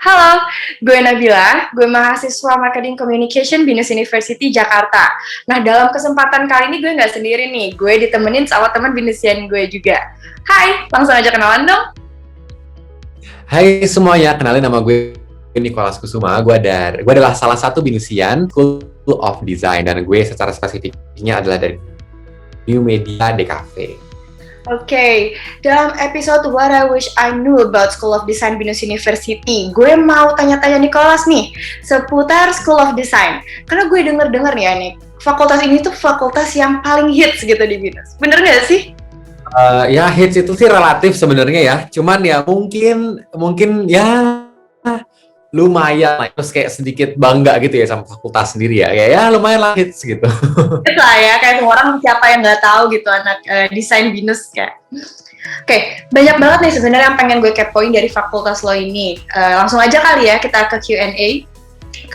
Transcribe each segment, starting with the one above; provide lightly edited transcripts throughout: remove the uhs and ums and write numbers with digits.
Halo, gue Nabila, gue mahasiswa Marketing Communication Binus University Jakarta. Nah, dalam kesempatan kali ini gue nggak sendiri nih, gue ditemenin sama teman Binusian gue juga. Hai, langsung aja kenalan dong. Hai semuanya, kenalin nama gue Nicholas Kusuma. Gue adalah salah satu Binusian School of Design dan gue secara spesifiknya adalah dari New Media DKV. Oke, dalam episode What I Wish I Knew About School of Design Binus University, gue mau tanya-tanya Nicholas nih, seputar School of Design. Karena gue denger-denger nih ya, Nik, fakultas ini tuh fakultas yang paling hits gitu di Binus. Bener nggak sih? Ya hits itu sih relatif sebenarnya ya, cuman ya mungkin ya lumayan lah. Terus kayak sedikit bangga gitu ya sama fakultas sendiri ya lumayan lah hits gitu. Lah ya, kayak semua orang siapa yang nggak tahu gitu anak desain Binus kayak. Oke, banyak banget nih sebenarnya yang pengen gue kepoin dari fakultas lo ini. Langsung aja kali ya kita ke Q&A.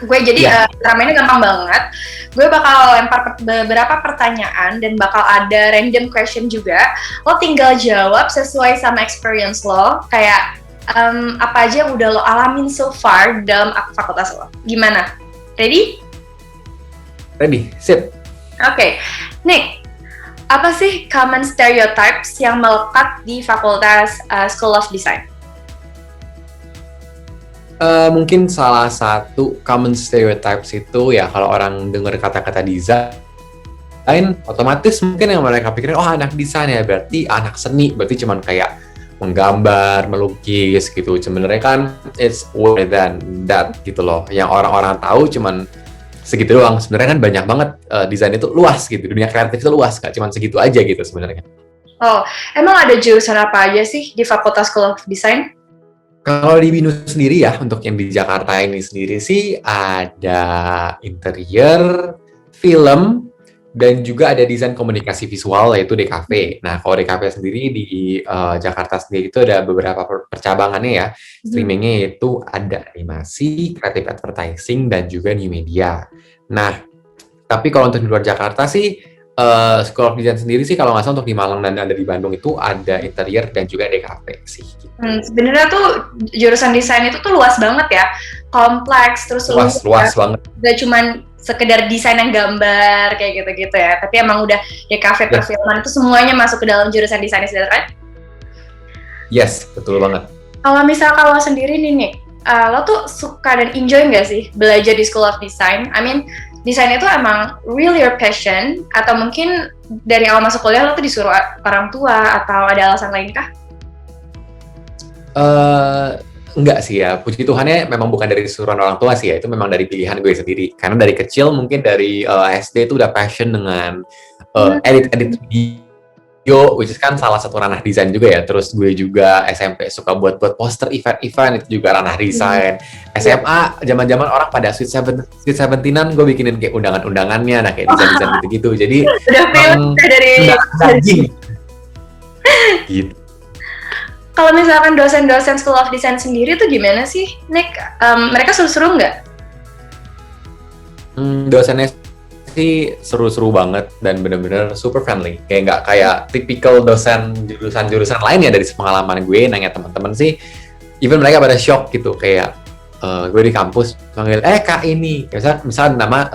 Gue jadi ramainya gampang banget. Gue bakal lempar beberapa pertanyaan dan bakal ada random question juga. Lo tinggal jawab sesuai sama experience lo. Kayak apa aja yang udah lo alamin so far dalam fakultas lo. Gimana? Ready? Ready, sip. Oke, Nick, apa sih common stereotypes yang melekat di fakultas School of Design? Mungkin salah satu common stereotypes itu ya kalau orang dengar kata-kata desain, otomatis mungkin yang mereka pikirin, oh anak desain ya berarti anak seni, berarti cuman kayak menggambar, melukis gitu. Sebenarnya kan it's more than that gitu loh. Yang orang-orang tahu cuman segitu doang. Sebenarnya kan banyak banget desain itu luas gitu. Dunia kreatif itu luas, nggak cuman segitu aja gitu sebenarnya. Oh, emang ada jurusan apa aja sih di Fakultas School of Design? Kalau di BINUS sendiri ya, untuk yang di Jakarta ini sendiri sih ada interior, film, dan juga ada desain komunikasi visual yaitu DKV. Nah, kalau DKV sendiri di Jakarta sendiri itu ada beberapa percabangannya ya. Streamingnya yaitu ada animasi, creative advertising, dan juga new media. Nah, tapi kalau untuk di luar Jakarta sih, School of Design sendiri sih kalau nggak salah untuk di Malang dan ada di Bandung itu ada interior dan juga DKV sih. Gitu. Sebenarnya tuh jurusan desain itu tuh luas banget ya, kompleks terus luas banget. Gak cuman sekedar desain yang gambar kayak gitu-gitu ya, tapi emang udah DKV perfilman itu semuanya masuk ke dalam jurusan desain, is that right? Yes, betul banget. Kalau misalkan lo sendiri nih, Nick, lo tuh suka dan enjoy nggak sih belajar di School of Design? I mean, desain itu emang really your passion, atau mungkin dari awal masuk kuliah lo tuh disuruh orang tua, atau ada alasan lain kah? Enggak sih ya, puji Tuhannya memang bukan dari suruhan orang tua sih ya, itu memang dari pilihan gue sendiri. Karena dari kecil mungkin dari SD itu udah passion dengan edit video, which is kan salah satu ranah desain juga ya. Terus gue juga SMP suka buat poster event-event, itu juga ranah desain. SMA, zaman-zaman orang pada Sweet Seventeenan, gue bikinin kayak undangannya, nah kayak desain-desain gitu-gitu. Jadi udah film dari gitu. Kalau misalkan dosen-dosen School of Design sendiri tuh gimana sih, Nick? Mereka seru-seru nggak? Dosennya sih seru-seru banget dan bener-bener super friendly. Kayak nggak kayak typical dosen jurusan-jurusan lain ya. Dari pengalaman gue nanya teman-teman sih, even mereka pada shock gitu. Kayak gue di kampus panggil, Kak ini. Misal nama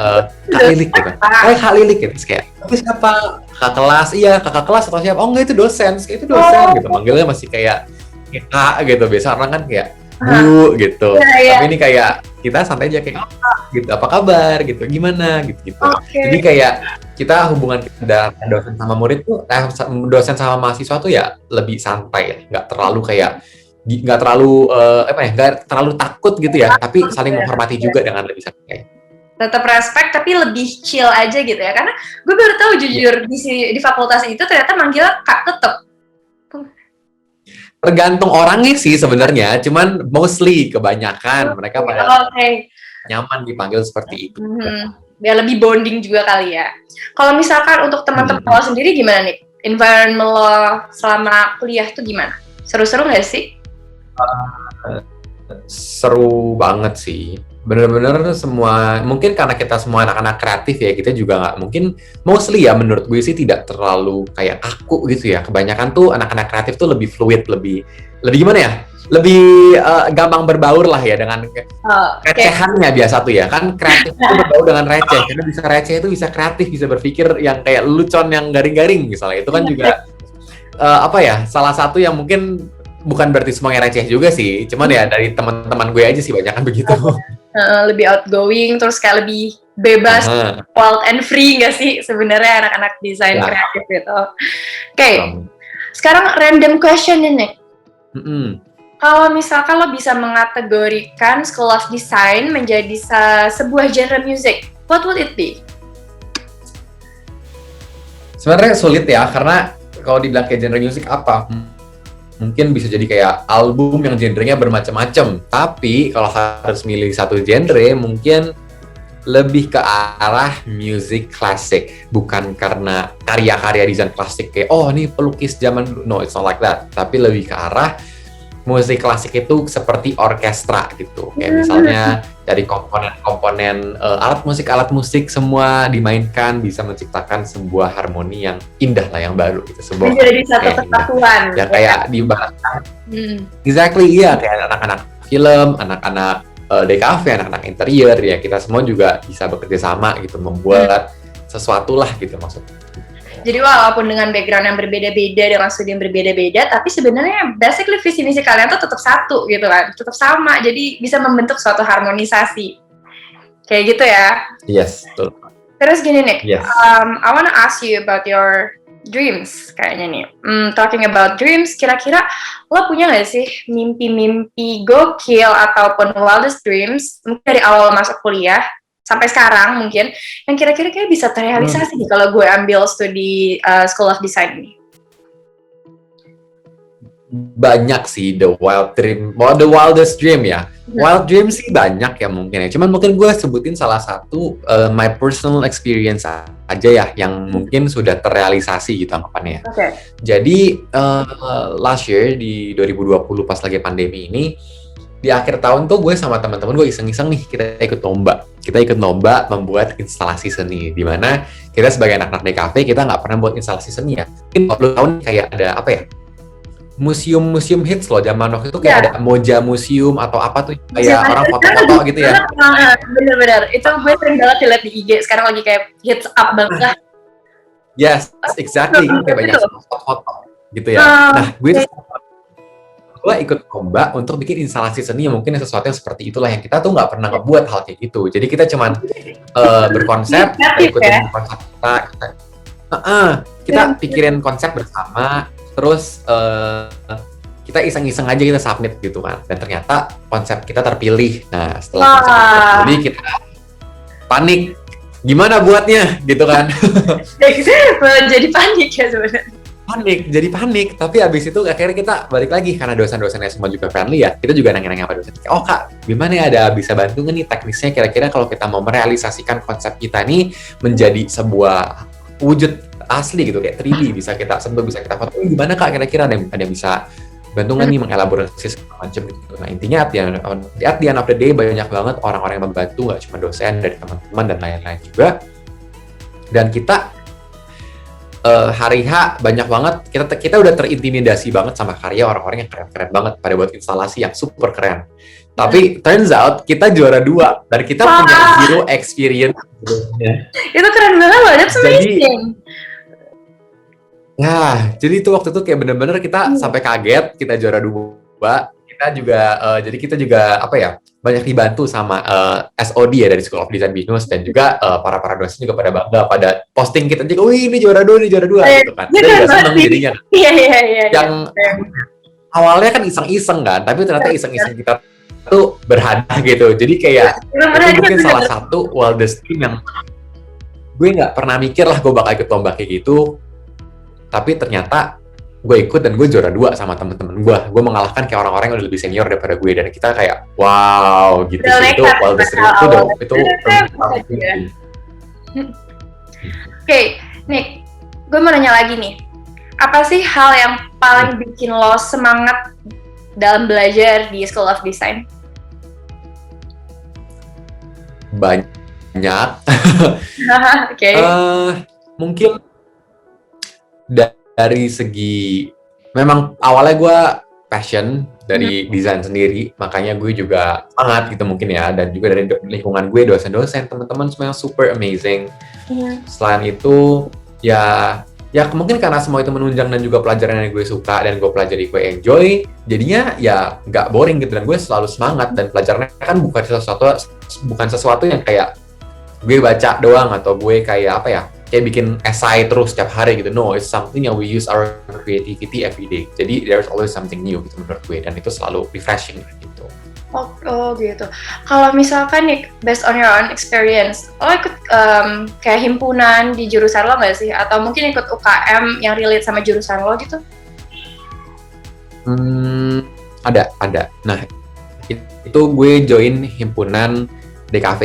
Kak Lilik gitu. Kak Lilik gitu. Terus kayak, tapi siapa? Kakak kelas, iya kakak kelas atau siapa? Oh enggak, itu dosen gitu. Manggilnya masih kayak Kak gitu. Biasa orang kan kayak Bu gitu. Tapi ini kayak kita santai aja kayak gitu, apa kabar gitu, gimana gitu. Jadi kayak kita hubungan kita dosen sama murid tuh, dosen sama mahasiswa tuh ya lebih santai ya, nggak terlalu takut gitu ya, tapi saling menghormati juga dengan lebih santai. Tetap respect tapi lebih chill aja gitu ya, karena gue baru tahu jujur di fakultas itu ternyata manggilnya Kak tetep. Tergantung orangnya sih sebenarnya, cuman mostly kebanyakan mereka pada nyaman dipanggil seperti itu. Biar lebih bonding juga kali ya. Kalau misalkan untuk teman-teman lo sendiri gimana nih? Environment lo selama kuliah tuh gimana? Seru-seru nggak sih? Seru banget sih. Bener-bener semua, mungkin karena kita semua anak-anak kreatif ya, kita juga nggak mungkin, mostly ya menurut gue sih tidak terlalu kayak kaku gitu ya. Kebanyakan tuh anak-anak kreatif tuh lebih fluid, lebih lebih gimana ya? Lebih gampang berbaur lah ya dengan recehannya biasa tuh ya. Kan kreatif itu berbaur dengan receh. Karena bisa receh itu bisa kreatif, bisa berpikir yang kayak lelucon yang garing-garing misalnya. Itu kan juga apa ya? Salah satu yang mungkin bukan berarti semuanya receh juga sih. Cuman ya dari teman-teman gue aja sih banyak kan begitu. Lebih outgoing, terus kayak lebih bebas, wild and free nggak sih sebenarnya anak-anak desain kreatif gitu. Oke. Sekarang random question nih. Kalau misalkan lo bisa mengategorikan School of Design menjadi sebuah genre musik, what would it be? Sebenarnya sulit ya, karena kalau dibilang kayak genre musik apa? Mungkin bisa jadi kayak album yang genrenya bermacam-macam. Tapi kalau harus milih satu genre, mungkin lebih ke arah music klasik. Bukan karena karya-karya desain klasik kayak, oh ini pelukis zaman dulu. No, it's not like that. Tapi lebih ke arah musik klasik itu seperti orkestra gitu. Kayak misalnya dari komponen-komponen alat musik semua dimainkan bisa menciptakan sebuah harmoni yang indah lah, yang baru gitu. Sebuah menjadi satu kesatuan. Ya kayak diibaratkan. Exactly, iya, kayak anak-anak film, anak-anak DKV, anak-anak interior ya, kita semua juga bisa bekerja sama gitu membuat sesuatu lah gitu maksudnya. Jadi walaupun dengan background yang berbeda-beda, dengan studi yang berbeda-beda, tapi sebenarnya basically visi misi kalian tuh tetap satu gitu kan, tetap sama. Jadi bisa membentuk suatu harmonisasi. Kayak gitu ya. Yes, betul. Terus gini nih, I wanna ask you about your dreams kayaknya nih. Talking about dreams, kira-kira lo punya nggak sih mimpi-mimpi gokil ataupun wildest dreams mungkin dari awal masuk kuliah sampai sekarang mungkin yang kira-kira kayak bisa terrealisasi nih kalau gue ambil studi School of Design ini? Banyak sih the wildest dream ya. Wild dream sih banyak ya mungkin ya. Cuman mungkin gue sebutin salah satu my personal experience aja ya yang mungkin sudah terrealisasi gitu anggapannya. Jadi last year di 2020 pas lagi pandemi ini, di akhir tahun tuh gue sama teman-teman gue iseng-iseng nih, kita ikut lomba membuat instalasi seni, di mana kita sebagai anak-anak DKV kita nggak pernah buat instalasi seni ya. Mungkin 20 tahun kayak ada apa ya, museum hits loh zaman waktu itu kayak ada Moja Museum atau apa tuh kayak orang foto-foto gitu ya. Bener-bener, itu gue sering banget lihat di IG sekarang lagi kayak hits up banget. Yes, exactly, kayak banyak foto-foto gitu ya. Nah, gue ikut lomba untuk bikin instalasi seni yang mungkin sesuatu yang seperti itulah yang kita tuh nggak pernah ngebuat hal kayak gitu. Jadi kita cuman berkonsep, ikutin konsep kita pikirin konsep bersama, terus kita iseng-iseng aja kita submit gitu kan. Dan ternyata konsep kita terpilih. Nah setelah konsep kita terpilih kita panik, gimana buatnya gitu kan. Jadi panik ya sebenarnya. Jadi panik, tapi abis itu akhirnya kita balik lagi karena dosen-dosennya semua juga friendly ya, kita juga nanya-nanya sama dosen, oh kak, gimana ya, ada bisa bantu nggak nih teknisnya kira-kira kalau kita mau merealisasikan konsep kita nih menjadi sebuah wujud asli gitu, kayak 3D, bisa kita sentuh, bisa kita foto, gimana kak kira-kira ada yang bisa bantu nggak nih mengelaborasi segala macam gitu. Nah intinya at the end of the day banyak banget orang-orang yang membantu, nggak cuma dosen, dari teman-teman dan lain-lain juga. Dan kita hari H banyak banget, kita udah terintimidasi banget sama karya orang-orang yang keren-keren banget pada buat instalasi yang super keren. Tapi turns out kita juara 2 dan kita punya zero experience. Itu keren banget loh, that's amazing. Jadi itu waktu itu kayak bener-bener kita sampai kaget, kita juara 2. Kita juga apa ya, banyak dibantu sama SOD ya dari School of Design Binus, dan juga para dosen juga pada bangga, pada posting kita juga, wih ini juara 2 gitu kan. Saya juga seneng jadinya. Iya. Yang awalnya kan iseng-iseng kan, tapi ternyata iseng-iseng kita tuh berhadiah gitu. Jadi kayak itu mungkin salah satu wildest dream yang gue nggak pernah mikir lah gue bakal ikut lomba kayak gitu. Tapi ternyata gue ikut dan gue juara 2 sama temen-temen gue mengalahkan kayak orang-orang yang udah lebih senior daripada gue, dan kita kayak wow gitu sih, itu wildest dream itu Oke, Nick, gue mau nanya lagi nih, apa sih hal yang paling bikin lo semangat dalam belajar di School of Design? Banyak. Oke. Mungkin dari segi, memang awalnya gue passion dari desain sendiri, makanya gue juga semangat gitu mungkin ya, dan juga dari lingkungan gue, dosen-dosen, teman-teman semua yang super amazing. Selain itu, ya mungkin karena semua itu menunjang dan juga pelajaran yang gue suka dan gue pelajari, gue enjoy, jadinya ya nggak boring gitu, dan gue selalu semangat, dan pelajarannya kan bukan sesuatu yang kayak gue baca doang atau gue kayak apa ya, kayak bikin esai terus setiap hari gitu. No, it's something yang we use our creativity every day. Jadi there's always something new gitu menurut gue, dan itu selalu refreshing gitu. Oh gitu. Kalau misalkan nih, based on your own experience, lo ikut kayak himpunan di jurusan lo nggak sih? Atau mungkin ikut UKM yang relate sama jurusan lo gitu? Ada. Nah, itu gue join himpunan DKV,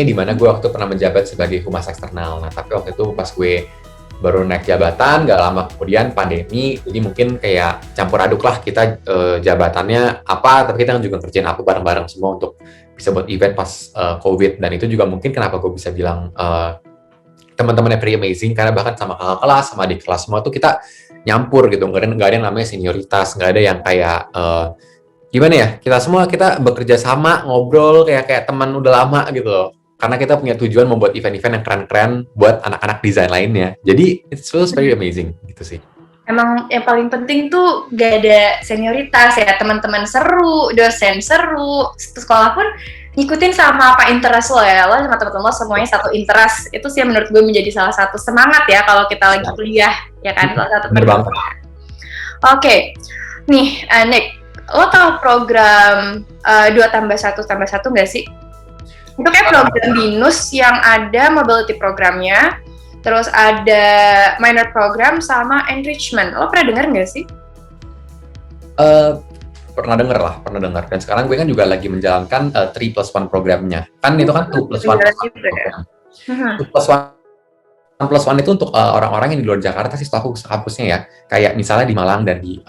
di mana gue waktu pernah menjabat sebagai humas eksternal. Nah, tapi waktu itu pas gue baru naik jabatan, gak lama kemudian pandemi, jadi mungkin kayak campur aduk lah kita jabatannya apa, tapi kita kan juga ngerjain apa bareng-bareng semua untuk bisa buat event pas COVID. Dan itu juga mungkin kenapa gue bisa bilang teman-temannya pretty amazing, karena bahkan sama kakak kelas, sama adik kelas semua tuh kita nyampur gitu, nggak ada yang namanya senioritas, nggak ada yang kayak gimana ya, kita bekerja sama, ngobrol kayak teman udah lama gitu loh, karena kita punya tujuan membuat event-event yang keren-keren buat anak-anak desain lainnya. Jadi it feels very amazing gitu sih. Emang yang paling penting tuh gak ada senioritas ya, teman-teman seru, dosen seru, sekolah pun ngikutin sama apa interest lo ya, lo sama teman-teman lo semuanya satu interest. Itu sih yang menurut gue menjadi salah satu semangat ya kalau kita lagi kuliah, ya kan? Salah satu bener banget. Oke, nih Nick, lo tau program 2+1+1 nggak sih? Itu kayak program BINUS yang ada mobility programnya, terus ada minor program sama enrichment. Lo pernah dengar nggak sih? Pernah dengar. Dan sekarang gue kan juga lagi menjalankan 3+1 programnya. Kan itu kan 2+1 program. 2+1 itu untuk orang-orang yang di luar Jakarta sih, setahu kampusnya ya. Kayak misalnya di Malang dan di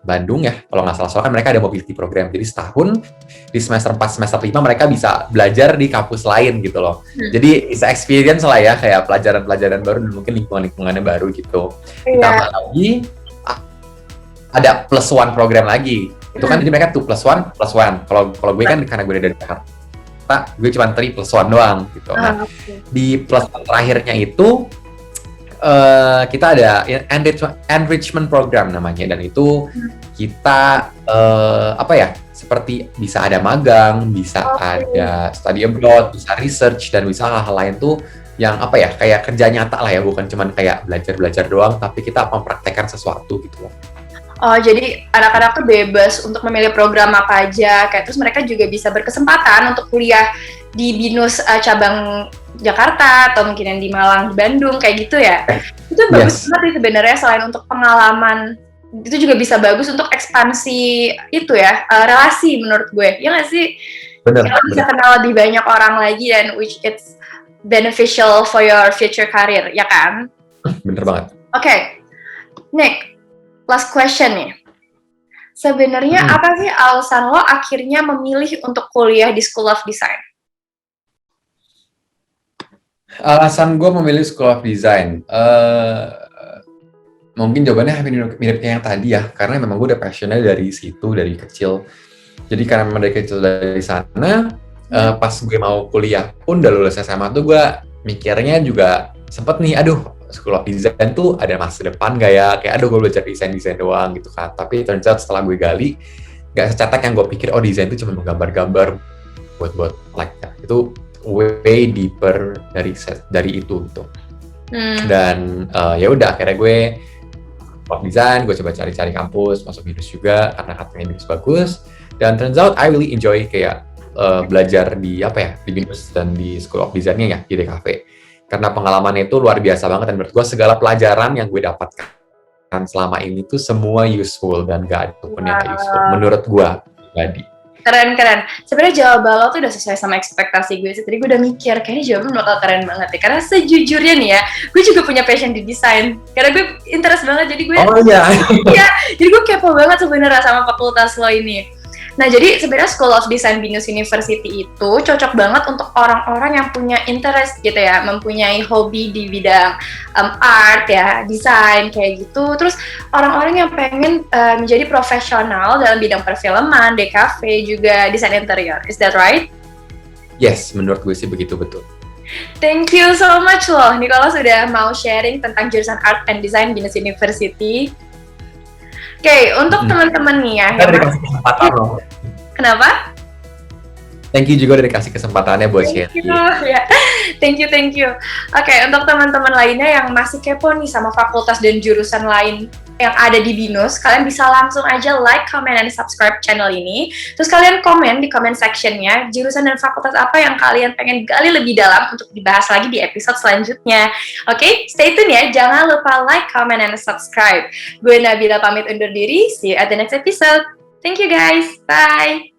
Bandung ya, kalau nggak salah, soalnya kan mereka ada mobility program. Jadi setahun, di semester 4, semester 5 mereka bisa belajar di kampus lain gitu loh. Jadi it's experience lah ya, kayak pelajaran-pelajaran baru dan mungkin lingkungan-lingkungannya baru gitu. Ditambah lagi, ada +1 program lagi. Itu kan jadi mereka 2+1+1. Kalau gue kan karena gue dari Jakarta, gue cuma 3+1 doang gitu. Nah, di +1 terakhirnya itu, kita ada enrichment program namanya, dan itu kita seperti bisa ada magang, bisa ada study abroad, bisa research, dan bisa hal-hal lain tuh yang kayak kerja nyata lah ya, bukan cuman kayak belajar doang, tapi kita mempraktekkan sesuatu gitu loh. Oh, jadi anak-anak tuh bebas untuk memilih program apa aja, kayak terus mereka juga bisa berkesempatan untuk kuliah di BINUS cabang Jakarta atau mungkin yang di Malang, di Bandung, kayak gitu ya. Itu bagus banget sih sebenarnya, selain untuk pengalaman, itu juga bisa bagus untuk ekspansi itu ya, relasi menurut gue. Ya nggak sih? Bener. Bisa kenal lebih banyak orang lagi, dan which it's beneficial for your future career, ya kan? Bener banget. Oke, Nick, last question nih. Sebenarnya apa sih alasan lo akhirnya memilih untuk kuliah di School of Design? Alasan gue memilih School of Design, mungkin jawabannya mirip kayak yang tadi ya, karena memang gue udah passionnya dari situ, dari kecil. Jadi karena memang dari kecil dari sana, pas gue mau kuliah pun udah lulus SMA tuh gue mikirnya juga sempet nih, School of Design tuh ada masa depan gak ya? Kayak gue belajar desain doang gitu kan. Tapi turns out setelah gue gali, gak secetek yang gue pikir, desain itu cuma menggambar-gambar buat like that. Itu way deeper dari itu gitu. Dan ya udah, akhirnya gue School of Design, gue coba cari-cari kampus, masuk BINUS juga karena katanya BINUS bagus. Dan turns out I really enjoy kayak belajar di BINUS dan di School of Design-nya ya, di DKV. Karena pengalamannya itu luar biasa banget, dan menurut gue segala pelajaran yang gue dapatkan selama ini tuh semua useful, dan gak ada pun yang gak useful menurut gue pribadi. Keren. Sebenarnya jawaban lo tuh udah sesuai sama ekspektasi gue sih. Tadi gue udah mikir, kayaknya jawaban lo bakal keren banget ya. Karena sejujurnya nih ya, gue juga punya passion di desain. Karena gue interest banget, jadi gue... Oh iya. Iya, jadi gue kepo banget sebenarnya sama fakultas lo ini. Nah, jadi sebenarnya School of Design Binus University itu cocok banget untuk orang-orang yang punya interest gitu ya, mempunyai hobi di bidang art ya, desain kayak gitu. Terus orang-orang yang pengen menjadi profesional dalam bidang perfilman, DKV, juga desain interior. Is that right? Yes, menurut gue sih begitu, betul. Thank you so much loh, Nicola sudah mau sharing tentang jurusan Art and Design Binus University. Oke, untuk teman-teman nih ya. Kita dikasih kesempatan loh. Kenapa? Thank you juga udah dikasih kesempatannya buat share. Ya. Thank you. Oke, untuk teman-teman lainnya yang masih kepo nih sama fakultas dan jurusan lain yang ada di Binus, kalian bisa langsung aja like, comment, and subscribe channel ini. Terus kalian komen di comment sectionnya jurusan dan fakultas apa yang kalian pengen gali lebih dalam untuk dibahas lagi di episode selanjutnya. Oke, stay tune ya. Jangan lupa like, comment, and subscribe. Gue Nabila pamit undur diri. See you at the next episode. Thank you guys. Bye.